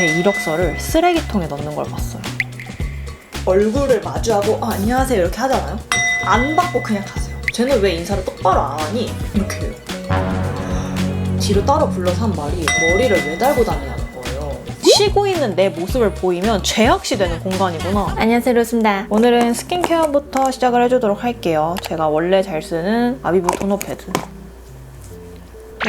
제 이력서를 쓰레기통에 넣는 걸 봤어요. 얼굴을 마주하고 안녕하세요 이렇게 하잖아요. 안 받고 그냥 가세요. 쟤는 왜 인사를 똑바로 안 하니? 이렇게 해요. 뒤로 따로 불러서 한 말이 머리를 왜 달고 다니냐는 거예요. 쉬고 있는 내 모습을 보이면 죄악시되는 공간이구나. 안녕하세요, 루스입니다. 오늘은 스킨케어부터 시작을 해주도록 할게요. 제가 원래 잘 쓰는 아비브 토너 패드.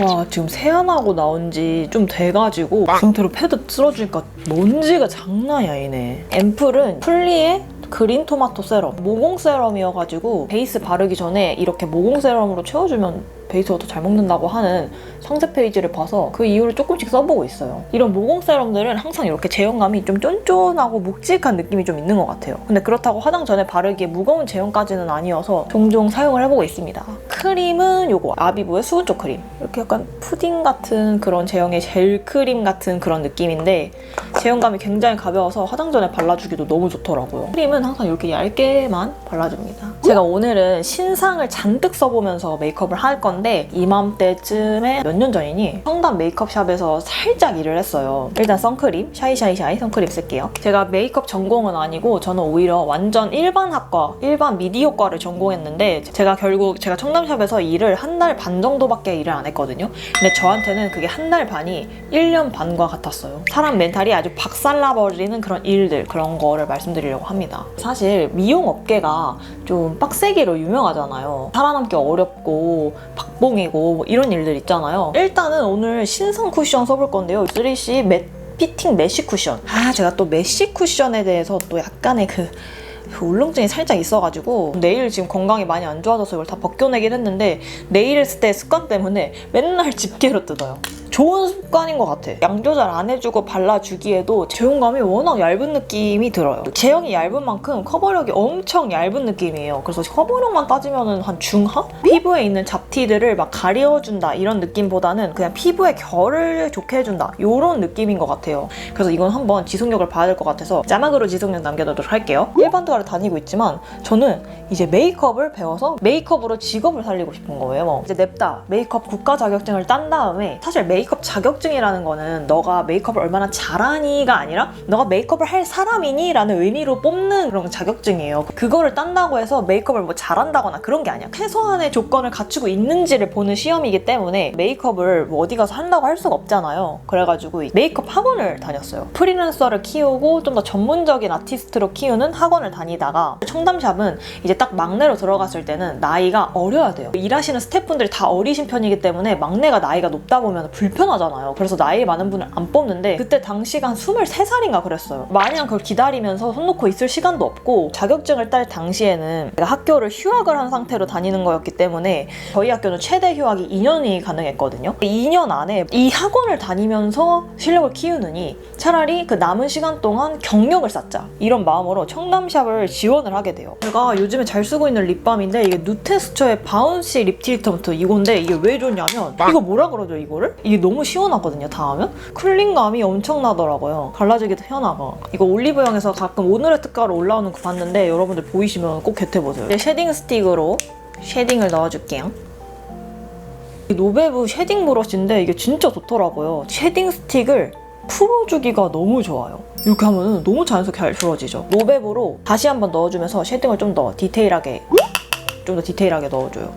와, 지금 세안하고 나온 지 좀 돼가지고 그 상태로 패드 쓸어주니까 먼지가 장난이 아니네. 앰플은 플리의 그린 토마토 세럼, 모공 세럼이어가지고 베이스 바르기 전에 이렇게 모공 세럼으로 채워주면 베이스가 더 잘 먹는다고 하는 상세 페이지를 봐서 그 이후로 조금씩 써보고 있어요. 이런 모공 세럼들은 항상 이렇게 제형감이 좀 쫀쫀하고 묵직한 느낌이 좀 있는 것 같아요. 근데 그렇다고 화장 전에 바르기에 무거운 제형까지는 아니어서 종종 사용을 해보고 있습니다. 크림은 요거 아비브의 수분촉 크림. 이렇게 약간 푸딩 같은 그런 제형의 젤 크림 같은 그런 느낌인데 제형감이 굉장히 가벼워서 화장 전에 발라주기도 너무 좋더라고요. 크림은 항상 이렇게 얇게만 발라줍니다. 제가 오늘은 신상을 잔뜩 써보면서 메이크업을 할 건데 이맘때쯤에 몇 년 전이니 성담 메이크업샵에서 살짝 일을 했어요. 일단 선크림, 샤이샤이샤이 선크림 쓸게요. 제가 메이크업 전공은 아니고 저는 오히려 완전 일반 학과, 일반 미디어과를 전공했는데 제가 결국 제가 청담샵에서 일을 한 달 반 정도밖에 일을 안 했거든요. 근데 저한테는 그게 한 달 반이 1년 반과 같았어요. 사람 멘탈이 아주 박살나버리는 그런 일들, 그런 거를 말씀드리려고 합니다. 사실 미용업계가 좀 빡세기로 유명하잖아요. 살아남기 어렵고 박봉이고 뭐 이런 일들 있잖아요. 일단은 오늘 신상 쿠션 써볼 건데요. 3C 맷 피팅 메쉬 쿠션. 제가 또 메쉬 쿠션에 대해서 또 약간의 그 울렁증이 살짝 있어가지고 네일 지금 건강이 많이 안 좋아져서 이걸 다 벗겨내긴 했는데 네일 쓸 때 습관 때문에 맨날 집게로 뜯어요. 좋은 습관인 것 같아. 양 조절 안 해주고 발라주기에도 제형감이 워낙 얇은 느낌이 들어요. 제형이 얇은 만큼 커버력이 엄청 얇은 느낌이에요. 그래서 커버력만 따지면 한 중하? 피부에 있는 잡티들을 막 가려준다 이런 느낌보다는 그냥 피부에 결을 좋게 해준다 이런 느낌인 것 같아요. 그래서 이건 한번 지속력을 봐야 될 것 같아서 자막으로 지속력 남겨두도록 할게요. 일반도화를 다니고 있지만 저는 이제 메이크업을 배워서 메이크업으로 직업을 살리고 싶은 거예요. 이제 냅다 메이크업 국가 자격증을 딴 다음에 사실 메이크업 자격증이라는 거는 너가 메이크업을 얼마나 잘하니가 아니라 너가 메이크업을 할 사람이니? 라는 의미로 뽑는 그런 자격증이에요. 그거를 딴다고 해서 메이크업을 뭐 잘한다거나 그런 게 아니야. 최소한의 조건을 갖추고 있는지를 보는 시험이기 때문에 메이크업을 뭐 어디 가서 한다고 할 수가 없잖아요. 그래가지고 메이크업 학원을 다녔어요. 프리랜서를 키우고 좀 더 전문적인 아티스트로 키우는 학원을 다니다가 청담샵은 이제 딱 막내로 들어갔을 때는 나이가 어려야 돼요. 일하시는 스태프분들이 다 어리신 편이기 때문에 막내가 나이가 높다 보면 불편하잖아요. 그래서 나이 많은 분을 안 뽑는데 그때 당시가 한 23살인가 그랬어요. 마냥 그걸 기다리면서 손 놓고 있을 시간도 없고 자격증을 딸 당시에는 제가 학교를 휴학을 한 상태로 다니는 거였기 때문에 저희 학교는 최대 휴학이 2년이 가능했거든요. 2년 안에 이 학원을 다니면서 실력을 키우느니 차라리 그 남은 시간 동안 경력을 쌓자 이런 마음으로 청담샵을 지원을 하게 돼요. 제가 요즘에 잘 쓰고 있는 립밤인데 이게 누테스처의 바운시 립 트리트먼트 이건데 이게 왜 좋냐면 이거 뭐라 그러죠 이거를? 이게 너무 시원하거든요. 닿으면 쿨링감이 엄청나더라고요. 발라주기도 편하고. 이거 올리브영에서 가끔 오늘의 특가로 올라오는 거 봤는데 여러분들 보이시면 꼭 겟해보세요. 이제 쉐딩 스틱으로 쉐딩을 넣어줄게요. 노베브 쉐딩 브러쉬인데 이게 진짜 좋더라고요. 쉐딩 스틱을 풀어주기가 너무 좋아요. 이렇게 하면 너무 자연스럽게 잘 풀어지죠. 노베브로 다시 한번 넣어주면서 쉐딩을 좀 더 디테일하게 넣어줘요.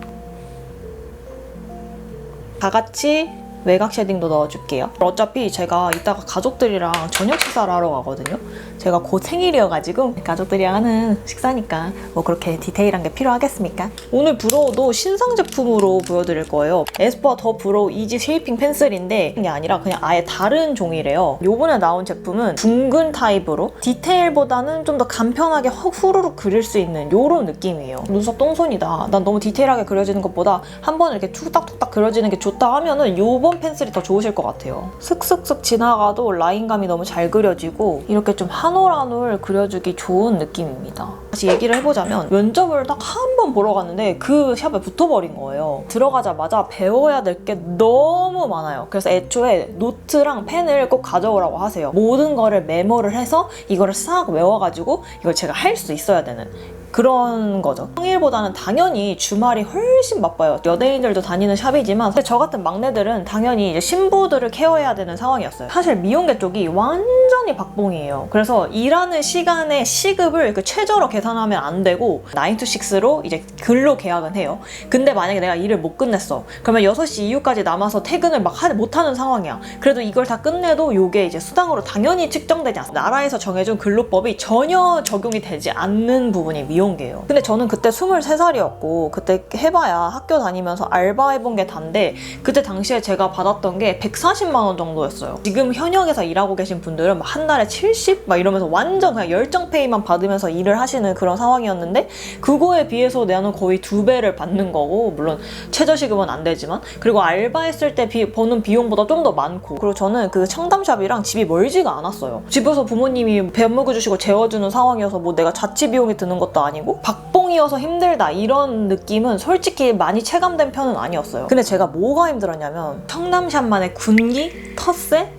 다 같이 외곽 쉐딩도 넣어줄게요. 어차피 제가 이따가 가족들이랑 저녁 식사를 하러 가거든요. 제가 곧 생일이어가지고 가족들이랑 하는 식사니까 뭐 그렇게 디테일한 게 필요하겠습니까? 오늘 브로우도 신상 제품으로 보여드릴 거예요. 에스쁘아 더 브로우 이지 쉐이핑 펜슬인데 이게 아니라 그냥 아예 다른 종이래요. 요번에 나온 제품은 둥근 타입으로 디테일보다는 좀 더 간편하게 후루룩 그릴 수 있는 요런 느낌이에요. 눈썹 똥손이다. 난 너무 디테일하게 그려지는 것보다 한 번에 이렇게 툭딱툭딱 그려지는 게 좋다 하면은 요번 펜슬이 더 좋으실 것 같아요. 슥슥슥 지나가도 라인감이 너무 잘 그려지고 이렇게 좀 한 올 한 올 그려주기 좋은 느낌입니다. 다시 얘기를 해보자면 면접을 딱 한 번 보러 갔는데 그 샵에 붙어버린 거예요. 들어가자마자 배워야 될 게 너무 많아요. 그래서 애초에 노트랑 펜을 꼭 가져오라고 하세요. 모든 거를 메모를 해서 이거를 싹 외워가지고 이걸 제가 할 수 있어야 되는 그런 거죠. 평일보다는 당연히 주말이 훨씬 바빠요. 연예인들도 다니는 샵이지만 저 같은 막내들은 당연히 이제 신부들을 케어해야 되는 상황이었어요. 사실 미용계 쪽이 완전 완전히 박봉이에요. 그래서 일하는 시간의 시급을 그 최저로 계산하면 안 되고 9 to 6로 이제 근로 계약은 해요. 근데 만약에 내가 일을 못 끝냈어. 그러면 6시 이후까지 남아서 퇴근을 막 못하는 상황이야. 그래도 이걸 다 끝내도 이게 이제 수당으로 당연히 측정되지 않습니다. 나라에서 정해준 근로법이 전혀 적용이 되지 않는 부분이 미용계예요. 근데 저는 그때 23살이었고 그때 해봐야 학교 다니면서 알바해본 게 단데 그때 당시에 제가 받았던 게 140만 원 정도였어요. 지금 현역에서 일하고 계신 분들은 막 한 달에 70? 막 이러면서 완전 그냥 열정 페이만 받으면서 일을 하시는 그런 상황이었는데 그거에 비해서 나는 거의 2배를 받는 거고 물론 최저시급은 안 되지만 그리고 알바했을 때 버는 비용보다 좀 더 많고 그리고 저는 그 청담샵이랑 집이 멀지가 않았어요. 집에서 부모님이 밥 먹여주시고 재워주는 상황이어서 뭐 내가 자취 비용이 드는 것도 아니고 박봉이어서 힘들다 이런 느낌은 솔직히 많이 체감된 편은 아니었어요. 근데 제가 뭐가 힘들었냐면 청담샵만의 군기, 텃세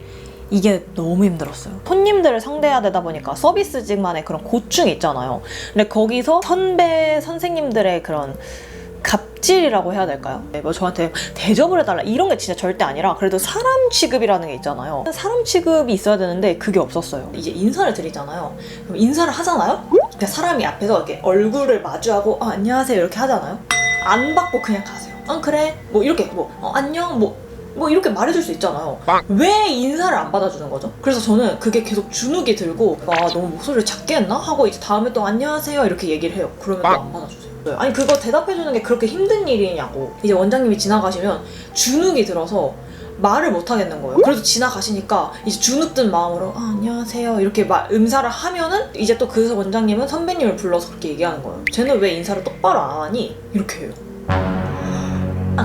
이게 너무 힘들었어요. 손님들을 상대해야 되다 보니까 서비스직만의 그런 고충이 있잖아요. 근데 거기서 선생님들의 그런 갑질이라고 해야 될까요? 뭐 저한테 대접을 해달라 이런 게 진짜 절대 아니라 그래도 사람 취급이라는 게 있잖아요. 사람 취급이 있어야 되는데 그게 없었어요. 이제 인사를 드리잖아요. 그럼 인사를 하잖아요? 그냥 사람이 앞에서 이렇게 얼굴을 마주하고 안녕하세요 이렇게 하잖아요. 안 받고 그냥 가세요. 그래 뭐 이렇게 안녕 뭐 이렇게 말해줄 수 있잖아요. 왜 인사를 안 받아주는 거죠? 그래서 저는 그게 계속 주눅이 들고 너무 목소리를 작게 했나? 하고 이제 다음에 또 안녕하세요 이렇게 얘기를 해요. 그러면 또 안 받아주세요. 아니 그거 대답해주는 게 그렇게 힘든 일이냐고. 이제 원장님이 지나가시면 주눅이 들어서 말을 못 하겠는 거예요. 그래도 지나가시니까 이제 주눅 든 마음으로 안녕하세요 이렇게 응사를 하면은 이제 또 그 원장님은 선배님을 불러서 그렇게 얘기하는 거예요. 쟤는 왜 인사를 똑바로 안 하니? 이렇게 해요.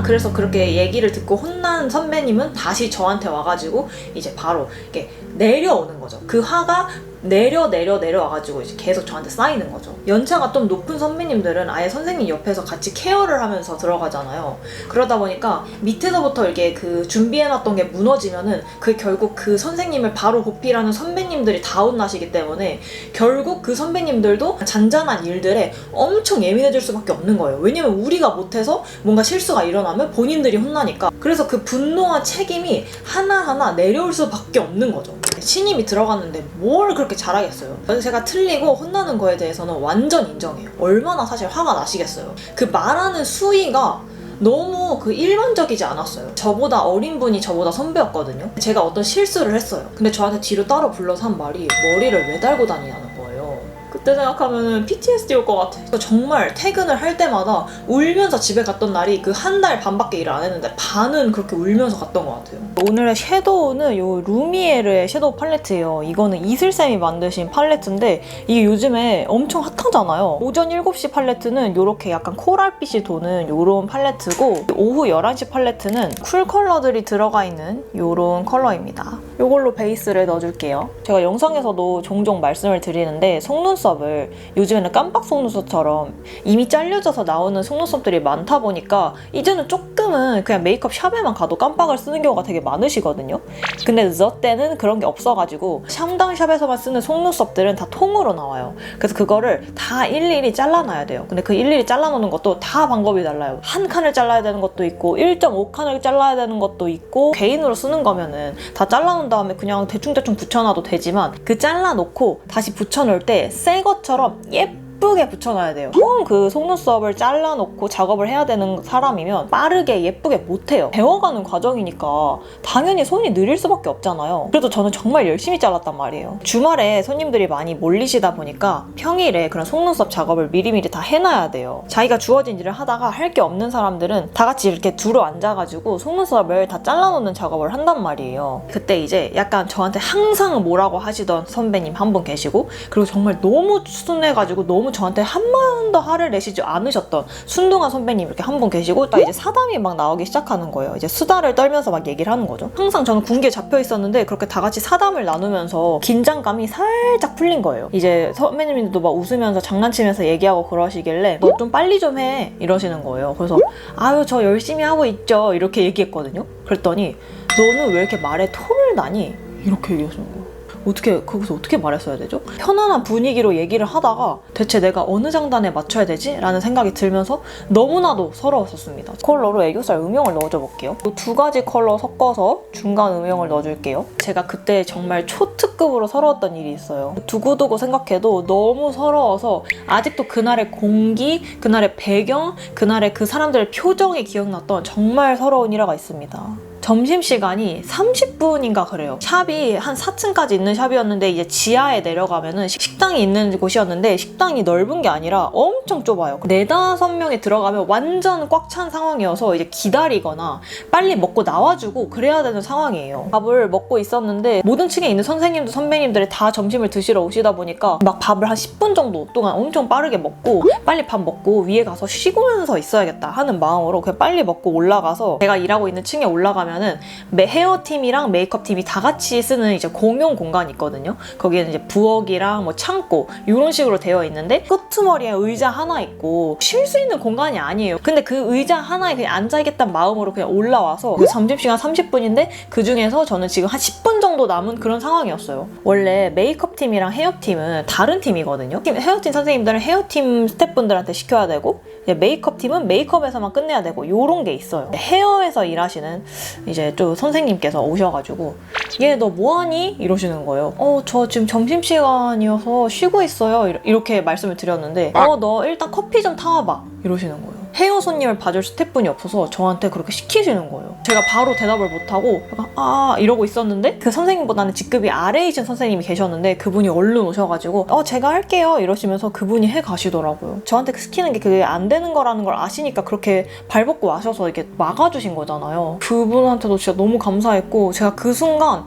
그래서 그렇게 얘기를 듣고 혼난 선배님은 다시 저한테 와가지고 이제 바로 이렇게 내려오는 거죠. 그 화가 내려와가지고 이제 계속 저한테 쌓이는 거죠. 연차가 좀 높은 선배님들은 아예 선생님 옆에서 같이 케어를 하면서 들어가잖아요. 그러다 보니까 밑에서부터 이렇게 그 준비해놨던 게 무너지면은 그 결국 그 선생님을 바로 보필하는 선배님들이 다운나시기 때문에 결국 그 선배님들도 잔잔한 일들에 엄청 예민해질 수밖에 없는 거예요. 왜냐면 우리가 못해서 뭔가 실수가 일어나면 본인들이 혼나니까. 그래서 그 분노와 책임이 하나하나 내려올 수밖에 없는 거죠. 신임이 들어갔는데 뭘 그렇게 잘하겠어요. 제가 틀리고 혼나는 거에 대해서는 완전 인정해요. 얼마나 사실 화가 나시겠어요. 그 말하는 수위가 너무 일반적이지 않았어요. 저보다 어린 분이 저보다 선배였거든요. 제가 어떤 실수를 했어요. 근데 저한테 뒤로 따로 불러서 한 말이 머리를 왜 달고 다니냐는 거예요. 그때 생각하면 PTSD 올 것 같아. 정말 퇴근을 할 때마다 울면서 집에 갔던 날이 그 한 달 반밖에 일을 안 했는데 반은 그렇게 울면서 갔던 것 같아요. 오늘의 섀도우는 요 루미에르의 섀도우 팔레트예요. 이거는 이슬쌤이 만드신 팔레트인데 이게 요즘에 엄청 핫하잖아요. 오전 7시 팔레트는 이렇게 약간 코랄빛이 도는 요런 팔레트고 오후 11시 팔레트는 쿨 컬러들이 들어가 있는 요런 컬러입니다. 요걸로 베이스를 넣어줄게요. 제가 영상에서도 종종 말씀을 드리는데 속눈썹을 요즘에는 깜빡 속눈썹처럼 이미 잘려져서 나오는 속눈썹들이 많다 보니까 이제는 조금은 그냥 메이크업 샵에만 가도 깜빡을 쓰는 경우가 되게 많으시거든요. 근데 저 때는 그런 게 없어가지고 샴당샵에서만 쓰는 속눈썹들은 다 통으로 나와요. 그래서 그거를 다 일일이 잘라놔야 돼요. 근데 그 일일이 잘라놓는 것도 다 방법이 달라요. 한 칸을 잘라야 되는 것도 있고 1.5칸을 잘라야 되는 것도 있고 개인으로 쓰는 거면은 다 잘라놓은 다음에 그냥 대충대충 붙여놔도 되지만 그 잘라놓고 다시 붙여놓을 때 새 것처럼 예쁘게 붙여놔야 돼요. 처음 그 속눈썹을 잘라놓고 작업을 해야 되는 사람이면 빠르게 예쁘게 못해요. 배워가는 과정이니까 당연히 손이 느릴 수밖에 없잖아요. 그래도 저는 정말 열심히 잘랐단 말이에요. 주말에 손님들이 많이 몰리시다 보니까 평일에 그런 속눈썹 작업을 미리미리 다 해놔야 돼요. 자기가 주어진 일을 하다가 할 게 없는 사람들은 다 같이 이렇게 두루 앉아가지고 속눈썹을 다 잘라놓는 작업을 한단 말이에요. 그때 이제 약간 저한테 항상 뭐라고 하시던 선배님 한 분 계시고 그리고 정말 너무 순해가지고 너무 저한테 한 번도 화를 내시지 않으셨던 순둥한 선배님 이렇게 한 분 계시고 딱 이제 사담이 막 나오기 시작하는 거예요. 이제 수다를 떨면서 막 얘기를 하는 거죠. 항상 저는 군기에 잡혀 있었는데 그렇게 다 같이 사담을 나누면서 긴장감이 살짝 풀린 거예요. 이제 선배님들도 막 웃으면서 장난치면서 얘기하고 그러시길래 너 좀 빨리 좀 해 이러시는 거예요. 그래서 아유 저 열심히 하고 있죠 이렇게 얘기했거든요. 그랬더니 너는 왜 이렇게 말에 톤을 나니? 이렇게 얘기하시는 거예요. 거기서 어떻게 말했어야 되죠? 편안한 분위기로 얘기를 하다가 대체 내가 어느 장단에 맞춰야 되지? 라는 생각이 들면서 너무나도 서러웠었습니다. 컬러로 애교살 음영을 넣어줘 볼게요. 이 두 가지 컬러 섞어서 중간 음영을 넣어줄게요. 제가 그때 정말 초특급으로 서러웠던 일이 있어요. 두고두고 생각해도 너무 서러워서 아직도 그날의 공기, 그날의 배경, 그날의 그 사람들의 표정이 기억났던 정말 서러운 일화가 있습니다. 점심시간이 30분인가 그래요. 샵이 한 4층까지 있는 샵이었는데 이제 지하에 내려가면은 식당이 있는 곳이었는데 식당이 넓은 게 아니라 엄청 좁아요. 4, 5명이 들어가면 완전 꽉 찬 상황이어서 이제 기다리거나 빨리 먹고 나와주고 그래야 되는 상황이에요. 밥을 먹고 있었는데 모든 층에 있는 선생님들, 선배님들이 다 점심을 드시러 오시다 보니까 막 밥을 한 10분 정도 동안 엄청 빠르게 먹고 빨리 밥 먹고 위에 가서 쉬고면서 있어야겠다 하는 마음으로 그냥 빨리 먹고 올라가서 제가 일하고 있는 층에 올라가면 은 헤어팀이랑 메이크업팀이 다 같이 쓰는 이제 공용 공간이 있거든요. 거기에는 이제 부엌이랑 뭐 창고 이런 식으로 되어 있는데 끄트머리에 의자 하나 있고 쉴 수 있는 공간이 아니에요. 근데 그 의자 하나에 그냥 앉아있겠다는 마음으로 그냥 올라와서 그 점심시간 30분인데 그 중에서 저는 지금 한 10분 정도 남은 그런 상황이었어요. 원래 메이크업팀이랑 헤어팀은 다른 팀이거든요. 헤어팀 선생님들은 헤어팀 스태프분들한테 시켜야 되고 메이크업팀은 메이크업에서만 끝내야 되고 요런 게 있어요. 헤어에서 일하시는 이제 좀 선생님께서 오셔가지고 얘 너 뭐하니? 이러시는 거예요. 저 지금 점심시간이어서 쉬고 있어요. 이렇게 말씀을 드렸는데 너 일단 커피 좀 타와봐 이러시는 거예요. 헤어 손님을 봐줄 스태프분이 없어서 저한테 그렇게 시키시는 거예요. 제가 바로 대답을 못하고 약간 이러고 있었는데 그 선생님보다는 직급이 아래이신 선생님이 계셨는데 그분이 얼른 오셔가지고 제가 할게요 이러시면서 그분이 해 가시더라고요. 저한테 시키는 게 그게 안 되는 거라는 걸 아시니까 그렇게 발벗고 와셔서 이렇게 막아주신 거잖아요. 그분한테도 진짜 너무 감사했고 제가 그 순간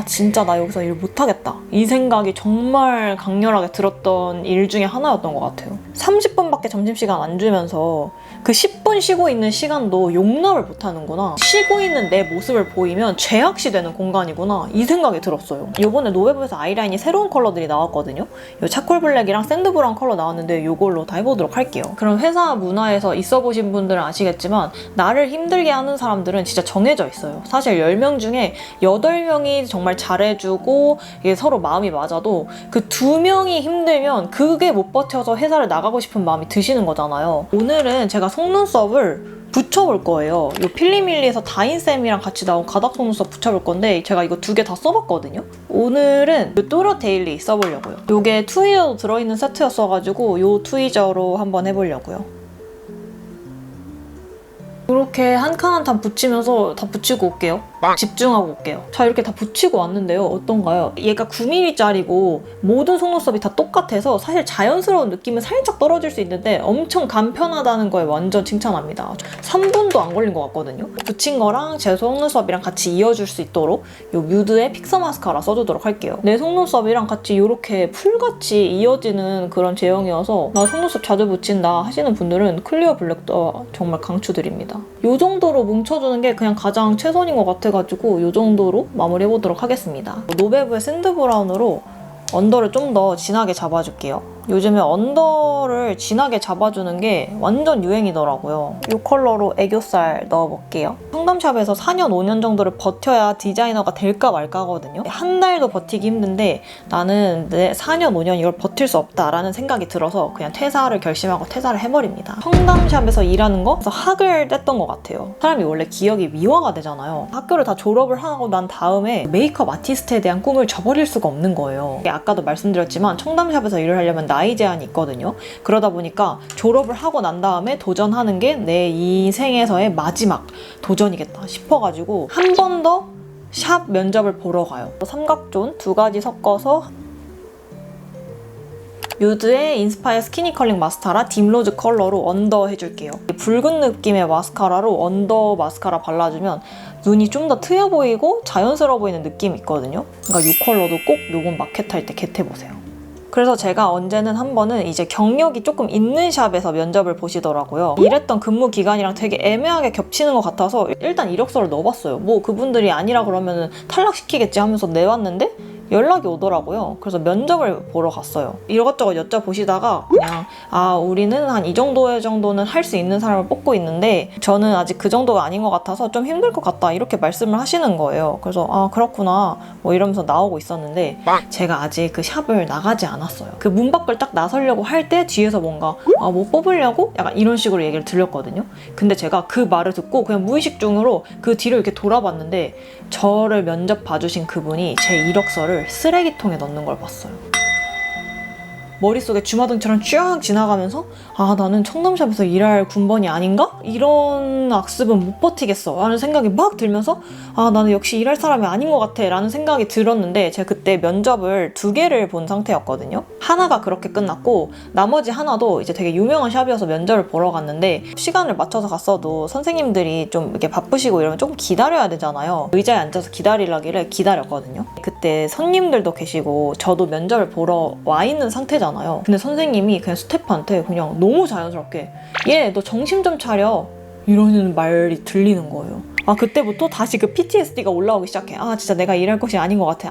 진짜 나 여기서 일 못하겠다 이 생각이 정말 강렬하게 들었던 일 중에 하나였던 것 같아요. 30분밖에 점심시간 안 주면서 그 10분 쉬고 있는 시간도 용납을 못하는구나. 쉬고 있는 내 모습을 보이면 죄악시되는 공간이구나 이 생각이 들었어요. 이번에 노베브에서 아이라인이 새로운 컬러들이 나왔거든요. 이 차콜 블랙이랑 샌드 브라운 컬러 나왔는데 이걸로 다 해보도록 할게요. 그럼 회사 문화에서 있어 보신 분들은 아시겠지만 나를 힘들게 하는 사람들은 진짜 정해져 있어요. 사실 10명 중에 8명이 정말 잘해주고 이게 서로 마음이 맞아도 그 2명이 힘들면 그게 못 버텨서 회사를 나가고 싶은 마음이 드시는 거잖아요. 오늘은 제가 속눈썹을 붙여볼 거예요. 이 필리밀리에서 다인쌤이랑 같이 나온 가닥 속눈썹 붙여볼 건데 제가 이거 2개 다 써봤거든요. 오늘은 이 또르 데일리 써보려고요. 이게 트위저도 들어있는 세트였어가지고 이 트위저로 한번 해보려고요. 이렇게 한 칸 한 칸 붙이면서 다 붙이고 올게요. 집중하고 올게요. 자, 이렇게 다 붙이고 왔는데요. 어떤가요? 얘가 9mm짜리고 모든 속눈썹이 다 똑같아서 사실 자연스러운 느낌은 살짝 떨어질 수 있는데 엄청 간편하다는 거에 완전 칭찬합니다. 3분도 안 걸린 것 같거든요. 붙인 거랑 제 속눈썹이랑 같이 이어줄 수 있도록 이 뮤드의 픽서 마스카라 써주도록 할게요. 내 속눈썹이랑 같이 이렇게 풀같이 이어지는 그런 제형이어서 나 속눈썹 자주 붙인다 하시는 분들은 클리어 블랙도 정말 강추드립니다. 이 정도로 뭉쳐주는 게 그냥 가장 최선인 것 같아가지고 이 정도로 마무리해보도록 하겠습니다. 노베브의 샌드 브라운으로 언더를 좀 더 진하게 잡아줄게요. 요즘에 언더를 진하게 잡아주는 게 완전 유행이더라고요. 이 컬러로 애교살 넣어볼게요. 청담샵에서 4년, 5년 정도를 버텨야 디자이너가 될까 말까 하거든요. 한 달도 버티기 힘든데 나는 내 4년, 5년 이걸 버틸 수 없다라는 생각이 들어서 그냥 퇴사를 결심하고 퇴사를 해버립니다. 청담샵에서 일하는 거? 그래서 학을 뗐던 것 같아요. 사람이 원래 기억이 미화가 되잖아요. 학교를 다 졸업을 하고 난 다음에 메이크업 아티스트에 대한 꿈을 저버릴 수가 없는 거예요. 아까도 말씀드렸지만 청담샵에서 일을 하려면 나이 제한이 있거든요. 그러다 보니까 졸업을 하고 난 다음에 도전하는 게 내 인생에서의 마지막 도전이겠다 싶어가지고 한 번 더 샵 면접을 보러 가요. 삼각존 2가지 섞어서 뮤드의 인스파이어 스키니 컬링 마스카라 딥로즈 컬러로 언더 해줄게요. 붉은 느낌의 마스카라로 언더 마스카라 발라주면 눈이 좀 더 트여 보이고 자연스러워 보이는 느낌이 있거든요. 그러니까 이 컬러도 꼭 요번 마켓 할 때 겟해보세요. 그래서 제가 언제는 한 번은 이제 경력이 조금 있는 샵에서 면접을 보시더라고요. 일했던 근무 기간이랑 되게 애매하게 겹치는 것 같아서 일단 이력서를 넣어봤어요. 뭐 그분들이 아니라 그러면 탈락시키겠지 하면서 내왔는데 연락이 오더라고요. 그래서 면접을 보러 갔어요. 이것저것 여쭤보시다가 그냥 우리는 한 이 정도는 할 수 있는 사람을 뽑고 있는데 저는 아직 그 정도가 아닌 것 같아서 좀 힘들 것 같다 이렇게 말씀을 하시는 거예요. 그래서 그렇구나 뭐 이러면서 나오고 있었는데 제가 아직 그 샵을 나가지 않았어요. 그 문 밖을 딱 나서려고 할 때 뒤에서 뭔가 뭐 뽑으려고? 약간 이런 식으로 얘기를 들렸거든요. 근데 제가 그 말을 듣고 그냥 무의식 중으로 그 뒤를 이렇게 돌아봤는데 저를 면접 봐주신 그분이 제 이력서를 쓰레기통에 넣는 걸 봤어요. 머릿속에 주마등처럼 쭉 지나가면서 나는 청담샵에서 일할 군번이 아닌가? 이런 악습은 못 버티겠어 라는 생각이 막 들면서 나는 역시 일할 사람이 아닌 것 같아 라는 생각이 들었는데 제가 그때 면접을 2개를 본 상태였거든요. 하나가 그렇게 끝났고 나머지 하나도 이제 되게 유명한 샵이어서 면접을 보러 갔는데 시간을 맞춰서 갔어도 선생님들이 좀 이렇게 바쁘시고 이러면 조금 기다려야 되잖아요. 의자에 앉아서 기다리라기를 기다렸거든요. 그때 손님들도 계시고 저도 면접을 보러 와 있는 상태잖아요. 근데 선생님이 그냥 스태프한테 그냥 너무 자연스럽게 얘 너 정신 좀 차려 이러는 말이 들리는 거예요. 그때부터 다시 그 PTSD가 올라오기 시작해. 진짜 내가 일할 것이 아닌 것 같아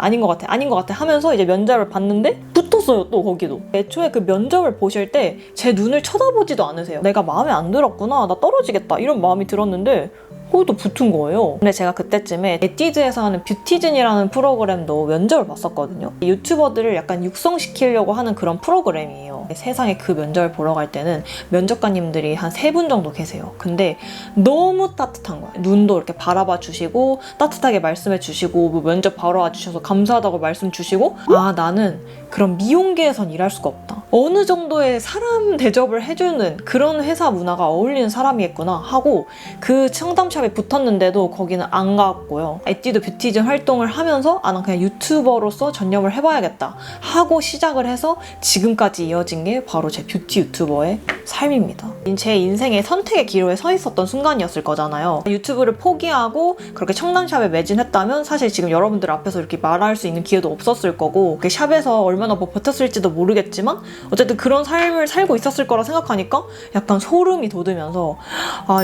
하면서 이제 면접을 봤는데 붙었어요. 또 거기도. 애초에 그 면접을 보실 때 제 눈을 쳐다보지도 않으세요. 내가 마음에 안 들었구나, 나 떨어지겠다 이런 마음이 들었는데 거기도 붙은 거예요. 근데 제가 그때쯤에 에뛰드에서 하는 뷰티즌이라는 프로그램도 면접을 봤었거든요. 유튜버들을 약간 육성시키려고 하는 그런 프로그램이에요. 세상에 그 면접을 보러 갈 때는 면접관님들이 한 3분 정도 계세요. 근데 너무 따뜻한 거예요. 눈도 이렇게 바라봐 주시고 따뜻하게 말씀해 주시고 뭐 면접 바로 와주셔서 감사하다고 말씀 주시고 나는 그런 미용계에선 일할 수가 없다. 어느 정도의 사람 대접을 해주는 그런 회사 문화가 어울리는 사람이겠구나 하고 그 청담샵에 붙었는데도 거기는 안 갔고요. 에뛰드 뷰티즌 활동을 하면서 난 그냥 유튜버로서 전념을 해봐야겠다 하고 시작을 해서 지금까지 이어진 게 바로 제 뷰티 유튜버의 삶입니다. 제 인생의 선택의 기로에 서 있었던 순간이었을 거잖아요. 유튜브를 포기하고 그렇게 청담샵에 매진했다면 사실 지금 여러분들 앞에서 이렇게 말할 수 있는 기회도 없었을 거고 샵에서 얼마나 뭐 버텼을지도 모르겠지만 어쨌든 그런 삶을 살고 있었을 거라 생각하니까 약간 소름이 돋으면서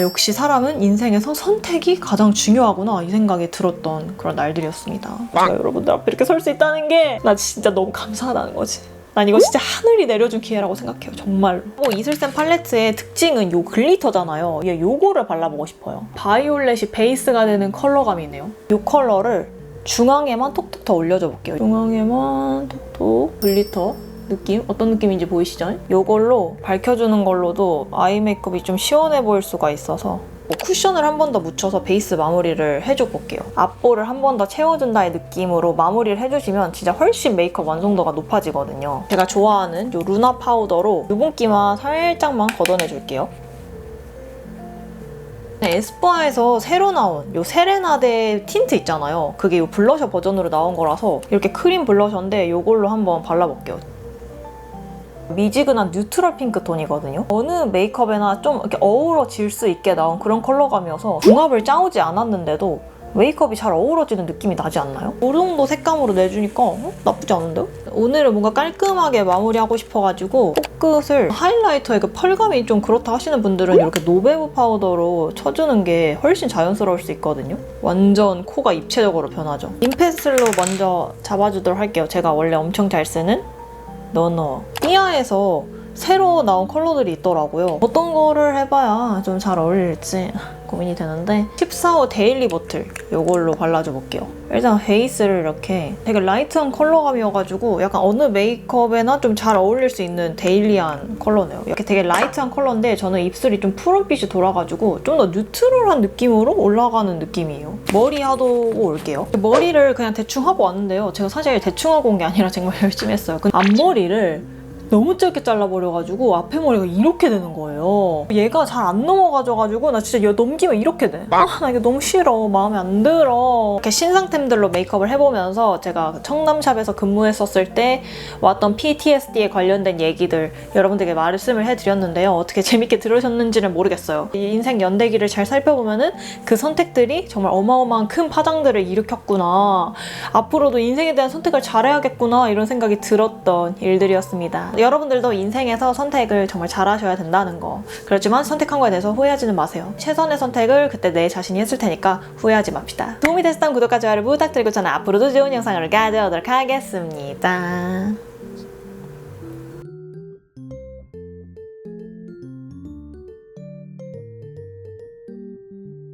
역시 사람은 인생에서 선택이 가장 중요하구나 이 생각이 들었던 그런 날들이었습니다. 제가 여러분들 앞에 이렇게 설 수 있다는 게 나 진짜 너무 감사하다는 거지. 난 이거 진짜 하늘이 내려준 기회라고 생각해요. 정말로. 이슬쌤 팔레트의 특징은 요 글리터잖아요. 요거를 발라보고 싶어요. 바이올렛이 베이스가 되는 컬러감이네요. 요 컬러를 중앙에만 톡톡 더 올려줘 볼게요. 중앙에만 톡톡 글리터 느낌? 어떤 느낌인지 보이시죠? 요걸로 밝혀주는 걸로도 아이 메이크업이 좀 시원해 보일 수가 있어서 쿠션을 한 번 더 묻혀서 베이스 마무리를 해줘 볼게요. 앞볼을 한 번 더 채워준다의 느낌으로 마무리를 해주시면 진짜 훨씬 메이크업 완성도가 높아지거든요. 제가 좋아하는 요 루나 파우더로 유분기만 살짝만 걷어내줄게요. 에스쁘아에서 새로 나온 요 세레나데 틴트 있잖아요. 그게 요 블러셔 버전으로 나온 거라서 이렇게 크림 블러셔인데 요걸로 한번 발라볼게요. 미지근한 뉴트럴 핑크 톤이거든요. 어느 메이크업에나 좀 이렇게 어우러질 수 있게 나온 그런 컬러감이어서 궁합을 짜오지 않았는데도 메이크업이 잘 어우러지는 느낌이 나지 않나요? 이 정도 색감으로 내주니까 나쁘지 않은데요? 오늘은 뭔가 깔끔하게 마무리하고 싶어가지고 코끝을 하이라이터에 그 펄감이 좀 그렇다 하시는 분들은 이렇게 노베브 파우더로 쳐주는 게 훨씬 자연스러울 수 있거든요. 완전 코가 입체적으로 변하죠. 인펜슬로 먼저 잡아주도록 할게요. 제가 원래 엄청 잘 쓰는 너너 삐아에서 새로 나온 컬러들이 있더라고요. 어떤 거를 해봐야 좀 잘 어울릴지 고민이 되는데 14호 데일리 버틀 이걸로 발라줘 볼게요. 일단 베이스를 이렇게 되게 라이트한 컬러감이어가지고 약간 어느 메이크업에나 좀 잘 어울릴 수 있는 데일리한 컬러네요. 이렇게 되게 라이트한 컬러인데 저는 입술이 좀 푸른빛이 돌아가지고 좀 더 뉴트럴한 느낌으로 올라가는 느낌이에요. 머리 하고 올게요. 머리를 그냥 대충 하고 왔는데요. 제가 사실 대충 하고 온 게 아니라 정말 열심히 했어요. 앞머리를 너무 짧게 잘라버려가지고 앞에 머리가 이렇게 되는 거예요. 얘가 잘 안 넘어가져가지고 나 진짜 얘 넘기면 이렇게 돼. 나 이게 너무 싫어. 마음에 안 들어. 이렇게 신상템들로 메이크업을 해보면서 제가 청담샵에서 근무했었을 때 왔던 PTSD에 관련된 얘기들 여러분들에게 말씀을 해드렸는데요. 어떻게 재밌게 들으셨는지는 모르겠어요. 이 인생 연대기를 잘 살펴보면은 그 선택들이 정말 어마어마한 큰 파장들을 일으켰구나. 앞으로도 인생에 대한 선택을 잘해야겠구나 이런 생각이 들었던 일들이었습니다. 여러분들도 인생에서 선택을 정말 잘하셔야 된다는 거. 그렇지만 선택한 거에 대해서 후회하지는 마세요. 최선의 선택을 그때 내 자신이 했을 테니까 후회하지 맙시다. 도움이 됐다면 구독과 좋아요를 부탁드리고 저는 앞으로도 좋은 영상을 가져오도록 하겠습니다.